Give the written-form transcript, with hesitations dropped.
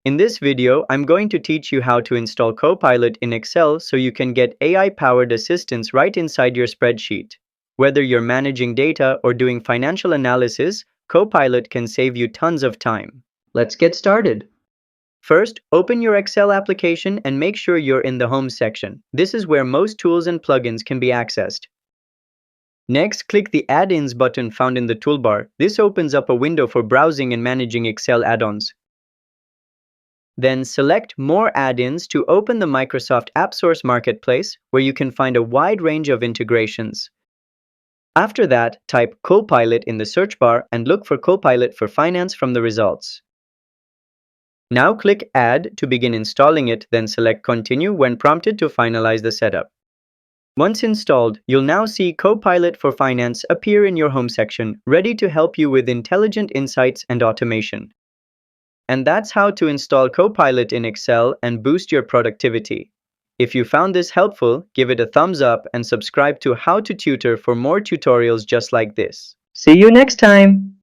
In this video, I'm going to teach you how to install Copilot in Excel so you can get AI-powered assistance right inside your spreadsheet. Whether you're managing data or doing financial analysis, Copilot can save you tons of time. Let's get started. First, open your Excel application and make sure you're in the Home section. This is where most tools and plugins can be accessed. Next, click the Add-ins button found in the toolbar. This opens up a window for browsing and managing Excel add-ons. Then select More Add-ins to open the Microsoft AppSource Marketplace, where you can find a wide range of integrations. After that, type Copilot in the search bar and look for Copilot for Finance from the results. Now click Add to begin installing it, then select Continue when prompted to finalize the setup. Once installed, you'll now see Copilot for Finance appear in your Home section, ready to help you with intelligent insights and automation. And that's how to install Copilot in Excel and boost your productivity. If you found this helpful, give it a thumbs up and subscribe to How to Tutor for more tutorials just like this. See you next time!